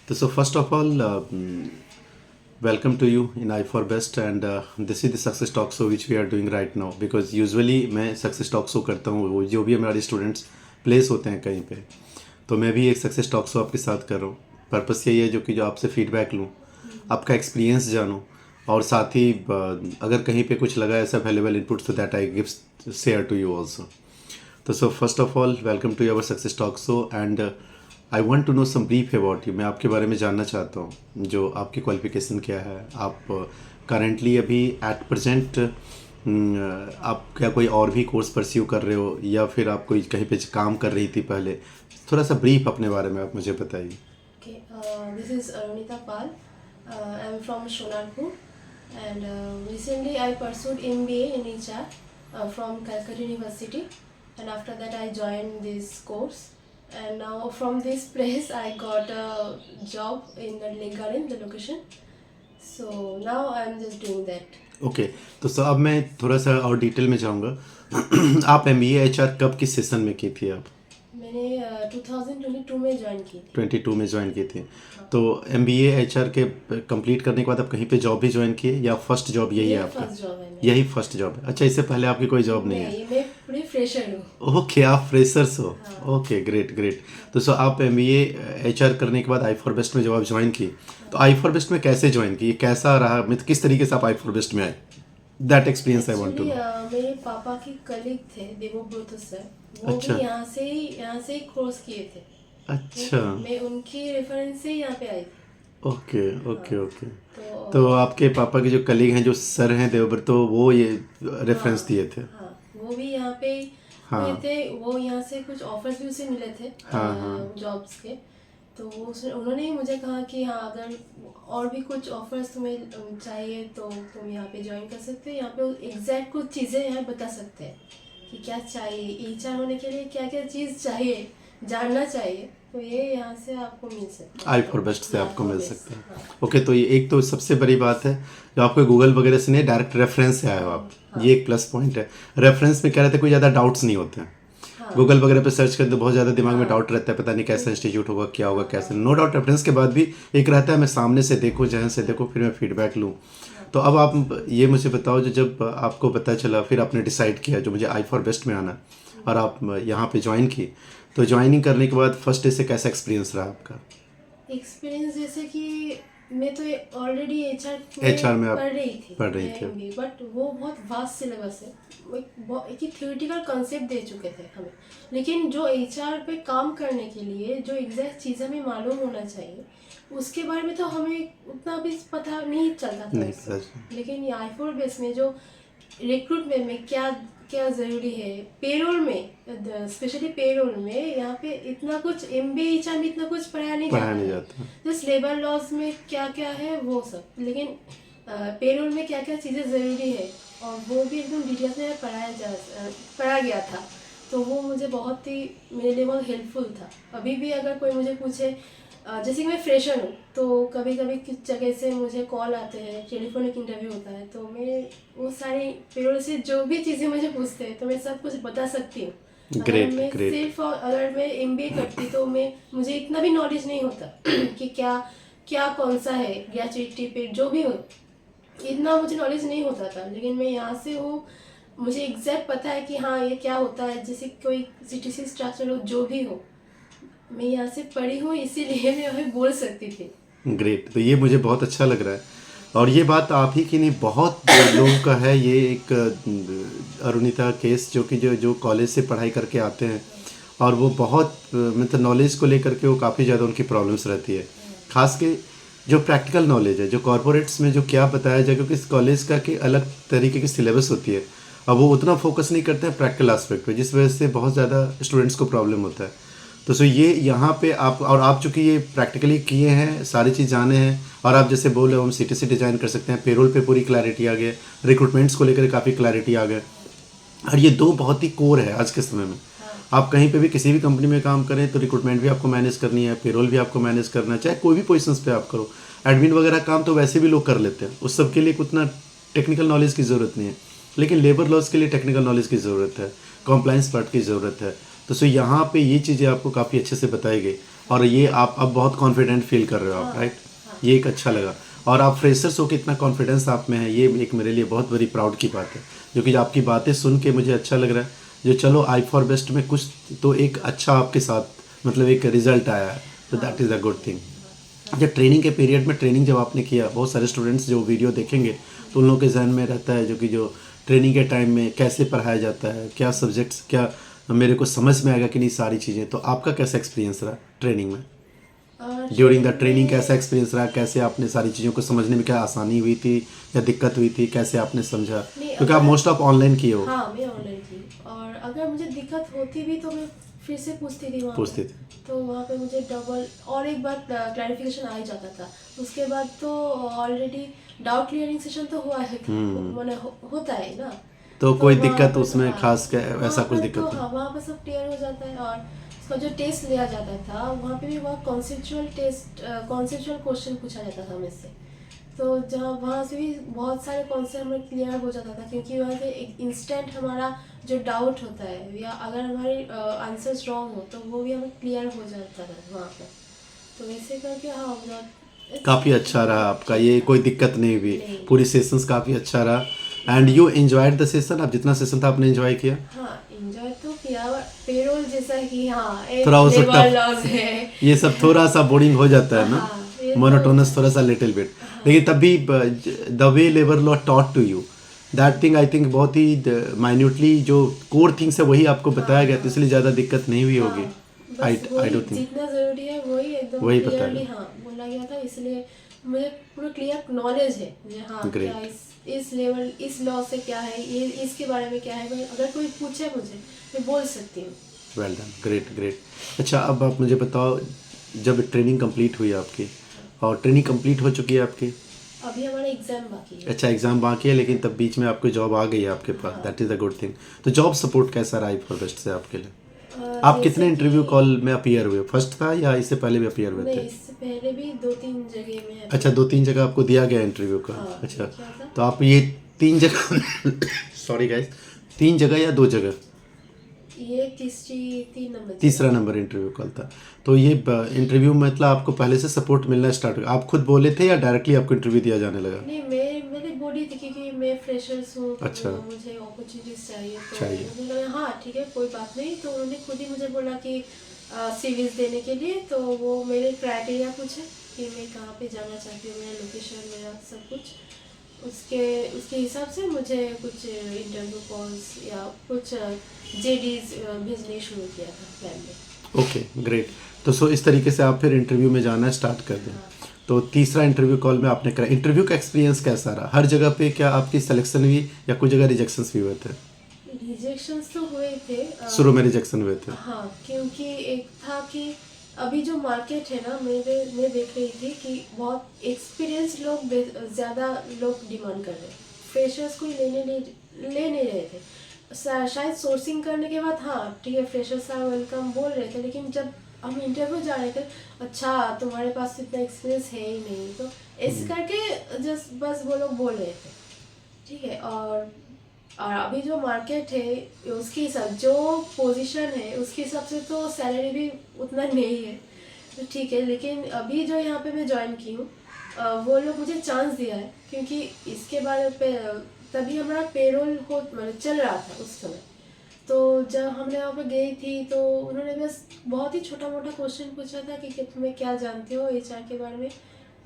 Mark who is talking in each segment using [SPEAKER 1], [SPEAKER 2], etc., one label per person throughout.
[SPEAKER 1] So first of all, welcome to you in I for Best, and this is the success talk show which we are doing right now, because usually मैं success talk show करता हूँ, वो जो भी हमारे students place होते हैं कहीं पे, तो मैं भी एक सक्सेस टॉक शो आपके साथ कर रहा हूँ। पर्पस यही है जो आपसे फीडबैक लूँ, आपका एक्सपीरियंस जानूँ, और साथ ही अगर कहीं पे कुछ लगा ऐसा वैल्यूएबल इनपुट तो that I give share to you also. तो so first of all welcome to your success talk show, and I want to know some brief about you. मैं आपके बारे में जानना चाहता हूँ, जो आपकी क्वालिफिकेशन क्या है, आप करेंटली अभी एट प्रेजेंट आप क्या कोई और भी कोर्स परस्यू कर रहे हो, या फिर आप कोई कहीं पे काम कर रही थी पहले। थोड़ा सा ब्रीफ अपने बारे में आप मुझे बताइए।
[SPEAKER 2] Okay, this is Arunita Pal. I'm from Sonarpur, and recently I pursued MBA in HR from Calcutta University, and after that I joined this course. And now from this place I got a job in the Lake Garden, the location. So now I'm just doing that.
[SPEAKER 1] Okay तो sir अब मैं थोड़ा सा और detail में जाऊँगा। आप MBA HR कब किस सेशन में की थी आप?
[SPEAKER 2] मैंने 2022 में ज्वाइन की थी।
[SPEAKER 1] 22 में ज्वाइन की थी। तो MBA HR के कंप्लीट करने के बाद आप कहीं पे जॉब भी ज्वाइन किए, या फर्स्ट जॉब यही है आपका?
[SPEAKER 2] फर्स्ट जॉब है मेरी।
[SPEAKER 1] यही फर्स्ट जॉब है। अच्छा, इससे पहले आपकी कोई जॉब नहीं है?
[SPEAKER 2] नहीं, मैं पूरी फ्रेशर हूँ।
[SPEAKER 1] ओके, आप फ्रेशर्स हो।
[SPEAKER 2] हाँ।
[SPEAKER 1] Okay, great great. तो सो आप MBA HR करने के बाद आई फॉर बेस्ट में जब आप ज्वाइन की, तो आई फॉर बेस्ट में कैसे ज्वाइन की, कैसा रहा, मतलब किस तरीके से आप आई फॉर बेस्ट में आए? That experience I want to know.
[SPEAKER 2] मेरे पापा के कलीग थे देवब्रत सर, वो
[SPEAKER 1] अच्छा।
[SPEAKER 2] भी यहाँ से ही कोर्स किए थे।
[SPEAKER 1] अच्छा,
[SPEAKER 2] मैं उनकी रेफरेंस से यहाँ पे आई थी।
[SPEAKER 1] Okay okay okay.
[SPEAKER 2] तो
[SPEAKER 1] तो आपके पापा के जो कलीग हैं, जो सर हैं देवव्रत, तो वो ये रेफरेंस दिए थे?
[SPEAKER 2] हाँ, वो भी यहाँ पे
[SPEAKER 1] हाँ।
[SPEAKER 2] हुए थे। वो यहाँ से कुछ ऑफर्स भी उसे मिले थे
[SPEAKER 1] हाँ।
[SPEAKER 2] जॉब्स के। तो उन्होंने ही मुझे कहा कि हाँ, अगर और भी कुछ ऑफर्स तुम्हें चाहिए तो तुम यहाँ पे ज्वाइन कर सकते हो। यहाँ पे एग्जैक्ट कुछ चीज़ें यहाँ बता सकते हैं कि क्या चाहिए, HR होने के लिए क्या क्या चीज़ चाहिए, जानना चाहिए। तो ये यहाँ से आपको मिल सकता है,
[SPEAKER 1] आई फॉर बेस्ट से आपको मिल
[SPEAKER 2] बेस्ट,
[SPEAKER 1] सकता है।
[SPEAKER 2] हाँ।
[SPEAKER 1] ओके, तो ये एक तो सबसे बड़ी बात है जो आपको गूगल वगैरह से नहीं, डायरेक्ट रेफरेंस से आए हो आप। ये एक प्लस पॉइंट है। रेफरेंस में क्या रहता है, कोई ज़्यादा डाउट्स नहीं होते हैं। गूगल वगैरह पे सर्च करते तो बहुत ज़्यादा दिमाग में डाउट रहता है, पता नहीं कैसा इंस्टीट्यूट होगा, क्या होगा, कैसे। नो डाउट रेफरेंस के बाद भी एक रहता है मैं सामने से देखूँ, जहाँ से देखो, फिर मैं फीडबैक लूँ। तो अब आप ये मुझे बताओ, जो जब आपको पता चला, फिर आपने डिसाइड किया जो मुझे आई फॉर बेस्ट में आना है, और आप यहाँ पे ज्वाइन की, तो ज्वाइनिंग करने के बाद फर्स्ट डे से कैसा एक्सपीरियंस रहा आपका?
[SPEAKER 2] एक्सपीरियंस जैसे कि मैं तो ऑलरेडी
[SPEAKER 1] HR में आप
[SPEAKER 2] पढ़ रही थी,
[SPEAKER 1] थी।
[SPEAKER 2] बट वो बहुत वास्ट सिलेबस है। वो एक ही थियोरेटिकल कॉन्सेप्ट दे चुके थे हमें, लेकिन जो HR पे काम करने के लिए जो एग्जैक्ट चीज़ हमें मालूम होना चाहिए, उसके बारे में तो हमें उतना भी पता नहीं चलता था
[SPEAKER 1] नहीं
[SPEAKER 2] उससे।
[SPEAKER 1] पता।
[SPEAKER 2] लेकिन ये आई फोर बेस में जो रिक्रूटमेंट में क्या क्या ज़रूरी है, पेरोल में, स्पेशली पेरोल में यहाँ पे इतना कुछ MBA HR में इतना कुछ पढ़ाया नहीं
[SPEAKER 1] जाता।
[SPEAKER 2] जस्ट लेबर लॉज में क्या क्या है वो सब, लेकिन पेरोल में क्या क्या चीज़ें ज़रूरी है और वो भी एकदम डिटेल्स में पढ़ाया गया था। तो वो मुझे बहुत ही, मेरे लिए बहुत हेल्पफुल था। अभी भी अगर कोई मुझे पूछे, जैसे कि मैं फ्रेशर हूँ, तो कभी कभी किस जगह से मुझे कॉल आते हैं, टेलीफोनिक इंटरव्यू होता है, तो मैं वो सारी पेरोल से जो भी चीज़ें मुझे पूछते हैं तो मैं सब कुछ बता सकती हूँ।
[SPEAKER 1] ग्रेट
[SPEAKER 2] मैं
[SPEAKER 1] ग्रेट।
[SPEAKER 2] सिर्फ अगर मैं MBA करती तो मुझे इतना भी नॉलेज नहीं होता कि क्या क्या कौन सा है, ग्रेजुएटी पे जो भी हो, इतना मुझे नॉलेज नहीं होता था। लेकिन मैं यहाँ से हूँ, मुझे एग्जैक्ट पता है कि हाँ ये क्या होता है। जैसे कोई CTC स्ट्रक्चर हो, जो भी हो, मैं यहाँ से पढ़ी हूँ, इसीलिए मैं अभी बोल सकती थी।
[SPEAKER 1] ग्रेट, तो ये मुझे बहुत अच्छा लग रहा है। और ये बात आप ही की नहीं, बहुत लोगों का है ये एक अरुणिता केस, जो कि जो कॉलेज से पढ़ाई करके आते हैं, और वो बहुत मतलब नॉलेज को लेकर के वो काफ़ी ज़्यादा उनकी प्रॉब्लम्स रहती है। खास के जो प्रैक्टिकल नॉलेज है, जो कॉरपोरेट्स में जो क्या बताया जाए, क्योंकि इस कॉलेज का कि अलग तरीके की सिलेबस होती है, अब वो उतना फोकस नहीं करते हैं प्रैक्टिकल एस्पेक्ट पे, जिस वजह से बहुत ज़्यादा स्टूडेंट्स को प्रॉब्लम होता है। तो सो ये यहाँ पे आप चूँकि ये प्रैक्टिकली किए हैं, सारी चीज़ जाने हैं, और आप जैसे बोल रहे हो हम CTC डिज़ाइन कर सकते हैं, पेरोल पे पूरी क्लैरिटी आ गई, रिक्रूटमेंट्स को लेकर काफ़ी क्लैरिटी आ गए। और ये दो बहुत ही कोर है आज के समय में। आप कहीं पे भी किसी भी कंपनी में काम करें तो रिक्रूटमेंट भी आपको मैनेज करनी है, पेरोल भी आपको मैनेज करना है, चाहे कोई भी पोजीशंस पे आप करो। एडमिन वगैरह काम तो वैसे भी लोग कर लेते हैं, उस सब के लिए उतना टेक्निकल नॉलेज की ज़रूरत नहीं है, लेकिन लेबर लॉज के लिए टेक्निकल नॉलेज की ज़रूरत है, कॉम्प्लाइंस पार्ट की ज़रूरत है। तो सो यहाँ पे ये चीज़ें आपको काफ़ी अच्छे से बताई गई। और ये आप अब बहुत कॉन्फिडेंट फील कर रहे हो आप,
[SPEAKER 2] हाँ,
[SPEAKER 1] राइट?
[SPEAKER 2] हाँ।
[SPEAKER 1] ये एक अच्छा लगा। और आप फ्रेशर्स हो के इतना कॉन्फिडेंस आप में है, ये एक मेरे लिए बहुत बड़ी प्राउड की बात है, जो कि आपकी बातें सुन के मुझे अच्छा लग रहा है। जो चलो आई फॉर बेस्ट में कुछ तो एक अच्छा आपके साथ मतलब एक रिजल्ट आया है, तो that is a good thing. जब ट्रेनिंग के पीरियड में ट्रेनिंग जब आपने किया, बहुत सारे स्टूडेंट्स जो वीडियो देखेंगे तो उन लोगों के जहन में रहता है जो कि जो ट्रेनिंग के टाइम में कैसे पढ़ाया जाता है, क्या सब्जेक्ट्स, क्या मेरे को समझ में आएगा कि नहीं, सारी चीज़ें। तो आपका कैसा एक्सपीरियंस रहा ट्रेनिंग में? ड्यूरिंग द ट्रेनिंग कैसा एक्सपीरियंस रहा? कैसे आपने सारी चीज़ों को समझने में क्या आसानी हुई थी या दिक्कत हुई थी? कैसे आपने समझा?
[SPEAKER 2] नहीं,
[SPEAKER 1] क्योंकि आप
[SPEAKER 2] अगर
[SPEAKER 1] मोस्ट ऑफ ऑनलाइन किए हो।
[SPEAKER 2] हाँ मैं ऑनलाइन थी, और अगर मुझे दिक्कत होती भी तो मैं फिर से पूछती थी वहाँ
[SPEAKER 1] पूछते
[SPEAKER 2] पे।
[SPEAKER 1] थे।
[SPEAKER 2] तो वहाँ पे मुझे डबल और एक बार क्लैरिफिकेशन आ ही जाता था। उसके बाद तो ऑलरेडी डाउट क्लियरिंग सेशन तो हुआ है, मैंने होता है ना।
[SPEAKER 1] तो
[SPEAKER 2] तो
[SPEAKER 1] कोई
[SPEAKER 2] वहाँ
[SPEAKER 1] दिक्कत
[SPEAKER 2] पर
[SPEAKER 1] उसमें
[SPEAKER 2] हाँ,
[SPEAKER 1] खास ऐसा
[SPEAKER 2] वहाँ
[SPEAKER 1] कुछ
[SPEAKER 2] पर
[SPEAKER 1] दिक्कत
[SPEAKER 2] तो
[SPEAKER 1] नहीं?
[SPEAKER 2] हाँ वहाँ पर सब क्लियर हो जाता है। और उसका जो टेस्ट लिया जाता था वहाँ पे भी वहाँ कॉन्सेप्चुअल टेस्ट, कॉन्सेप्चुअल क्वेश्चन पूछा जाता था मुझसे। तो जहाँ वहाँ से भी बहुत सारे कॉन्सेप्ट हमें क्लियर हो जाता था, क्योंकि वहाँ से एक इंस्टेंट हमारा जो डाउट होता है या अगर हमारे आंसर्स रॉन्ग हो तो वो भी हमें क्लियर हो जाता था वहाँ पर। तो ऐसे करके हाँ
[SPEAKER 1] काफ़ी अच्छा रहा आपका, ये कोई दिक्कत नहीं हुई,
[SPEAKER 2] नहीं।
[SPEAKER 1] पूरी सेशंस काफ़ी अच्छा रहा। And you enjoyed the session? आप जितना सेशन था आपने एंजॉय किया?
[SPEAKER 2] हाँ एंजॉय तो किया। पेरोल जैसा कि हाँ एक
[SPEAKER 1] थोड़ा वो सब
[SPEAKER 2] लेबर
[SPEAKER 1] टफ,
[SPEAKER 2] लॉस है।
[SPEAKER 1] ये सब थोड़ा सा बोरिंग हो जाता है ना,
[SPEAKER 2] हाँ ये तो
[SPEAKER 1] मोनोटोनस थोड़ा सा लिटिल बिट। लेकिन तब भी the way labour law taught to you that thing, I think बहुत ही माइन्यूटली जो कोर थिंग्स है वही आपको बताया गया, तो इसलिए ज़्यादा दिक्कत नहीं हुई
[SPEAKER 2] हाँ
[SPEAKER 1] होगी।
[SPEAKER 2] बस
[SPEAKER 1] आई
[SPEAKER 2] वही
[SPEAKER 1] डोंट थिंक,
[SPEAKER 2] जितना ज़रूरी है वही एकदम
[SPEAKER 1] वही बताया
[SPEAKER 2] क्लियरली
[SPEAKER 1] गया।
[SPEAKER 2] हाँ बोला गया था। इसलिए मुझे पूरा क्लियर नॉलेज है मुझे, हाँ क्या
[SPEAKER 1] ग्रेट।
[SPEAKER 2] इस लेवल इस लॉ से क्या है, ये इसके बारे में क्या है। मैं अगर कोई पूछे मुझे मैं बोल सकती हूँ।
[SPEAKER 1] Well done, great great. अच्छा, अब आप मुझे बताओ, जब ट्रेनिंग कंप्लीट हुई आपकी, और ट्रेनिंग कंप्लीट हो चुकी है आपकी,
[SPEAKER 2] अभी हमारा एग्जाम बाकी है।
[SPEAKER 1] अच्छा एग्ज़ाम बाकी है, लेकिन तब बीच में आपको जॉब आ गई है आपके पास, that is a good thing. तो जॉब सपोर्ट कैसा रहा फॉर बेस्ट से आपके लिए? आप
[SPEAKER 2] जैसे
[SPEAKER 1] कितने इंटरव्यू
[SPEAKER 2] कि
[SPEAKER 1] कॉल में अपीयर हुए? फर्स्ट था या इससे पहले भी अपीयर हुए
[SPEAKER 2] नहीं,
[SPEAKER 1] थे?
[SPEAKER 2] इससे पहले भी 2-3 जगह में
[SPEAKER 1] अच्छा, 2-3 जगह आपको दिया गया इंटरव्यू का।
[SPEAKER 2] हाँ
[SPEAKER 1] अच्छा,
[SPEAKER 2] क्या था।
[SPEAKER 1] तो आप ये 3 जगह सॉरी गाइस, 3 जगह या 2 जगह?
[SPEAKER 2] ये 3 नंबर
[SPEAKER 1] तीसरा नंबर इंटरव्यू कॉल था। तो ये इंटरव्यू मतलब आपको पहले से सपोर्ट मिलना स्टार्ट, आप खुद बोले थे या डायरेक्टली आपको इंटरव्यू दिया जाने लगा?
[SPEAKER 2] नहीं, मैंने बोली थी क्योंकि मैं फ्रेशर्स हूँ तो
[SPEAKER 1] अच्छा।
[SPEAKER 2] मुझे अपॉर्चुनिटीज चाहिए। तो
[SPEAKER 1] चाहिए।
[SPEAKER 2] मुझे लगा हाँ ठीक है कोई बात नहीं। तो उन्होंने खुद ही मुझे बोला कि सीवीज देने के लिए। तो वो मेरे क्राइटेरिया पूछे कि मैं कहाँ पे जाना चाहती हूँ, मेरा लोकेशन, मेरा सब कुछ। उसके हिसाब से मुझे कुछ इंटरव्यू कॉल्स या कुछ जेडीज भेजने शुरू किया था प्लान में।
[SPEAKER 1] Okay great. तो सो इस तरीके से आप फिर इंटरव्यू में जाना स्टार्ट कर दें। तो तीसरा इंटरव्यू कॉल में आपने करा, इंटरव्यू का एक्सपीरियंस कैसा रहा? हर जगह पे क्या आपकी सिलेक्शन हुई या कुछ जगह रिजेक्शंस भी हुए थे?
[SPEAKER 2] रिजेक्शंस तो हुए थे
[SPEAKER 1] शुरू में रिजेक्शन हुए थे?
[SPEAKER 2] हाँ, क्योंकि एक था कि अभी जो मार्केट है ना, मैं देख रही थी कि बहुत एक्सपीरियंस लोग ज़्यादा लोग डिमांड कर रहे हैं। फ्रेशर्स को ही ले नहीं रहे थे। शायद सोर्सिंग करने के बाद हाँ ठीक है फ्रेशर्स आर वेलकम बोल रहे थे, लेकिन जब हम इंटरव्यू जा रहे थे, अच्छा तुम्हारे पास इतना एक्सपीरियंस है ही नहीं, तो ऐसे करके जस्ट बस वो लोग बोल रहे थे। ठीक है। और अभी जो मार्केट है उसके हिसाब जो पोजीशन है उसके हिसाब से तो सैलरी भी उतना नहीं है, तो ठीक है। लेकिन अभी जो यहाँ पे मैं ज्वाइन की हूँ वो लोग मुझे चांस दिया है, क्योंकि इसके बारे पे तभी हमारा पेरोल हो मतलब चल रहा था उस समय। तो जब हमने वहाँ पे गई थी तो उन्होंने बस बहुत ही छोटा मोटा क्वेश्चन पूछा था कि तुम्हें क्या जानते हो एचआर के बारे में।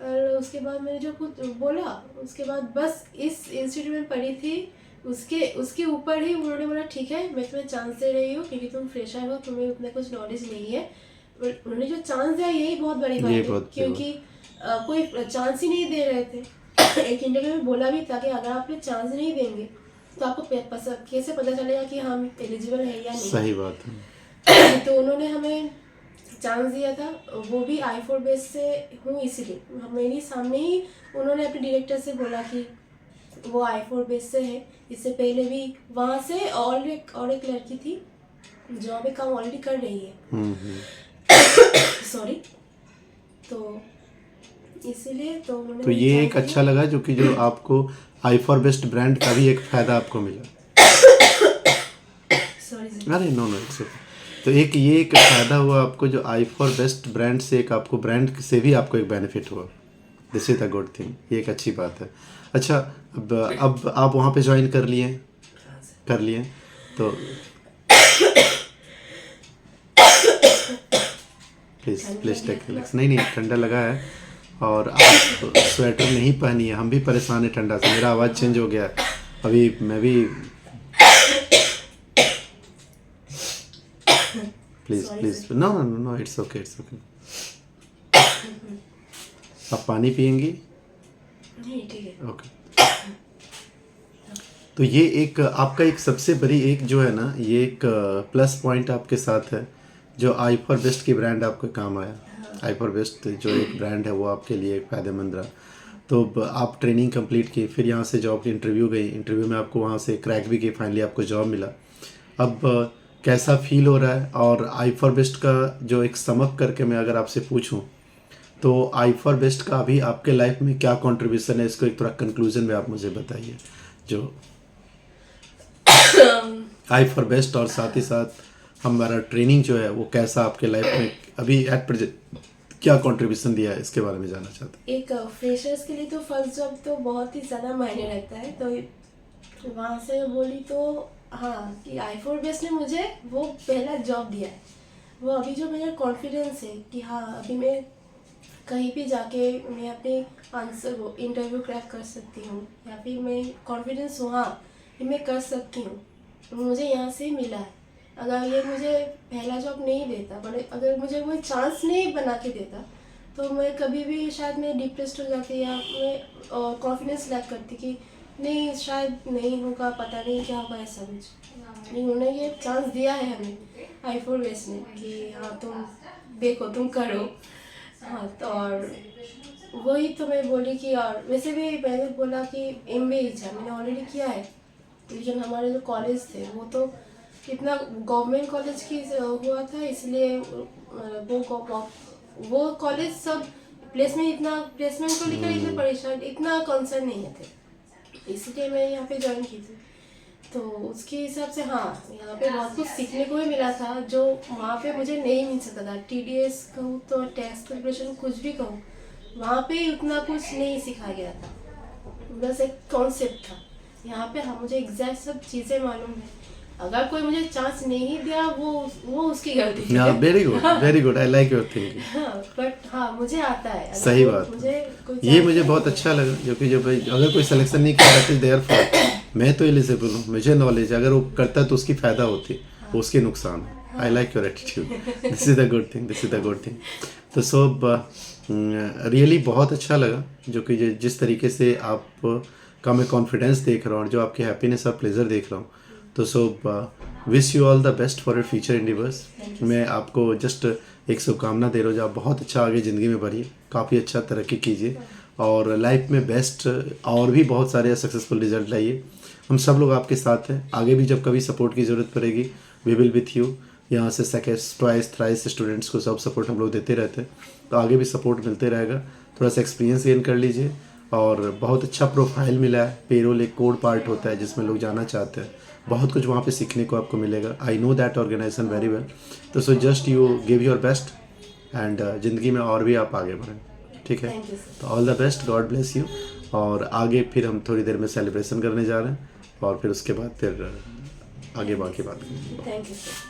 [SPEAKER 2] और उसके बाद मैंने जो कुछ बोला उसके बाद बस इस इंस्टीट्यूट में पढ़ी थी, उसके ऊपर ही उन्होंने बोला ठीक है मैं तुम्हें चांस दे रही हूँ क्योंकि तुम फ्रेशर हो, तुम्हें उतना कुछ नॉलेज नहीं है। उन्होंने जो चांस दिया यही बहुत बड़ी बात है, क्योंकि कोई चांस ही नहीं दे रहे थे। एक इंटरव्यू में बोला भी था कि अगर आप चांस नहीं देंगे तो आपको कैसे पता चलेगा कि हम एलिजिबल है या नहीं।
[SPEAKER 1] सही बात है।
[SPEAKER 2] तो उन्होंने हमें चांस दिया था, वो भी आई4 बेस से हूँ इसीलिए मेरे सामने ही उन्होंने अपने डायरेक्टर से बोला कि वो आई4 बेस से है। इससे पहले भी वहाँ से और एक लड़की थी जो अभी काम ऑलरेडी कर रही है। सॉरी। तो इसीलिए तो उन्होंने
[SPEAKER 1] तो ये एक अच्छा लगा जो कि जो आपको आई फॉर बेस्ट ब्रांड का भी एक फ़ायदा आपको मिला।
[SPEAKER 2] सॉरी
[SPEAKER 1] अरे नो नो इट्स ओके। तो एक ये एक फ़ायदा हुआ आपको जो आई फॉर बेस्ट ब्रांड से, एक आपको ब्रांड से भी आपको एक बेनिफिट हुआ। This is the good thing, ये एक अच्छी बात है। अच्छा, अब आप वहाँ पे ज्वाइन कर लिए तो प्लीज़ टेक रिलैक्स। नहीं ठंडा लगा है और आप स्वेटर नहीं पहनी है, हम भी परेशान हैं ठंडा से। मेरा आवाज़ चेंज हो गया है अभी, मैं भी प्लीज़ नो इट्स ओके। आप पानी पियेंगी?
[SPEAKER 2] नहीं, ठीक है।
[SPEAKER 1] ओके। तो ये एक आपका एक सबसे बड़ी एक जो है ना, ये एक प्लस पॉइंट आपके साथ है जो आई फॉर बेस्ट की ब्रांड आपके काम आया। आई फॉर बेस्ट जो एक ब्रांड है वो आपके लिए एक फ़ायदेमंद रहा। तो आप ट्रेनिंग कंप्लीट की, फिर यहाँ से जॉब की इंटरव्यू गई, इंटरव्यू में आपको वहाँ से क्रैक भी की, फाइनली आपको जॉब मिला। अब कैसा फील हो रहा है? और आई फॉर बेस्ट का जो एक समअप करके मैं अगर आपसे पूछूं तो आई फॉर बेस्ट का अभी आपके लाइफ में क्या कंट्रीब्यूशन है, इसको एक थोड़ा कंक्लूजन में आप मुझे बताइए। जो आई फॉर बेस्ट और साथ ही साथ हमारा ट्रेनिंग जो है वो कैसा आपके लाइफ में अभी एट प्रेजेंट क्या कंट्रीब्यूशन दिया है, इसके बारे में जानना चाहते हैं।
[SPEAKER 2] एक फ्रेशर्स के लिए तो फर्स्ट जॉब तो बहुत ही ज़्यादा मायने रखता है। तो वहाँ से बोली तो हाँ कि आई फॉर बेस्ट ने मुझे वो पहला जॉब दिया है। वो अभी जो मेरा कॉन्फिडेंस है कि हाँ अभी मैं कहीं भी जाके मैं अपने आंसर वो इंटरव्यू क्रैक कर सकती हूँ, या फिर मैं कॉन्फिडेंस हूँ हाँ कि मैं कर सकती हूँ, मुझे यहाँ से मिला है। अगर ये मुझे पहला जॉब नहीं देता, बट अगर मुझे कोई चांस नहीं बना के देता तो मैं कभी भी शायद मैं डिप्रेस्ड हो जाती, या मैं कॉन्फिडेंस लैक करती कि नहीं शायद नहीं होगा, पता नहीं क्या होगा, ऐसा कुछ। उन्होंने ये चांस दिया है हमें आई फॉर बेस्ट ने कि हाँ तुम देखो, तुम करो। हाँ तो और वही तो मैं बोली कि और वैसे भी मैंने बोला कि MBA इच्छा मैंने ऑलरेडी किया है, लेकिन हमारे जो कॉलेज थे वो तो इतना गवर्नमेंट कॉलेज की हुआ था, इसलिए वो कॉलेज सब प्लेसमेंट को लेकर इतना परेशान, इतना कंसर्न नहीं थे, इसलिए मैं यहाँ पे ज्वाइन की थी। तो उसके हिसाब से हाँ यहाँ पे बहुत कुछ सीखने को भी मिला था जो वहाँ पे मुझे नहीं मिल सकता था। TDS कहूँ तो टैक्स कैलकुलेशन कुछ भी कहूँ, वहाँ पे उतना कुछ नहीं सिखाया गया था, बस एक कॉन्सेप्ट था। यहाँ पे हाँ मुझे एग्जैक्ट सब चीज़ें मालूम है। अगर कोई मुझे चांस नहीं दिया वो उसकी गलती है।
[SPEAKER 1] Very good, I like your thinking.
[SPEAKER 2] हाँ बट हाँ मुझे आता है।
[SPEAKER 1] सही बात, मुझे बहुत अच्छा लगा जो कि जो भाई अगर कोई सिलेक्शन नहीं किया तो देयर फॉर मैं तो एलिजिबल हूँ, मुझे नॉलेज, अगर वो करता है तो उसकी फ़ायदा होती है, उसके नुकसान है। I like your attitude, this is the good thing. तो सब रियली बहुत अच्छा लगा जो कि जिस तरीके से आप का मैं कॉन्फिडेंस देख रहा हूँ और जो आपकी हैप्पीनेस और प्लेजर देख रहा हूँ। तो so wish you all the best for your future endeavours. मैं आपको जस्ट एक शुभकामना दे रहा हूँ जो आप बहुत अच्छा आगे ज़िंदगी में बढ़िए, काफ़ी अच्छा तरक्की कीजिए और लाइफ में बेस्ट और भी बहुत सारे सक्सेसफुल रिजल्ट लाइए। हम सब लोग आपके साथ हैं, आगे भी जब कभी सपोर्ट की ज़रूरत पड़ेगी वी विल विथ यू। यहाँ से सेकेंड ट्वाइस थ्राइस स्टूडेंट्स को सब सपोर्ट हम लोग देते रहते हैं, तो आगे भी सपोर्ट मिलते रहेगा। थोड़ा सा एक्सपीरियंस गेन कर लीजिए और बहुत अच्छा प्रोफाइल मिला है। पेरोल एक कोड पार्ट होता है जिसमें लोग जाना चाहते हैं, बहुत कुछ वहाँ पे सीखने को आपको मिलेगा। I know that organization very well. तो so just you give your best and ज़िंदगी में और भी आप आगे बढ़ें, ठीक है। तो all the best, God bless you. और आगे फिर हम थोड़ी देर में सेलिब्रेशन करने जा रहे हैं और फिर उसके बाद फिर आगे बाकी बात करेंगे।
[SPEAKER 2] Thank you sir.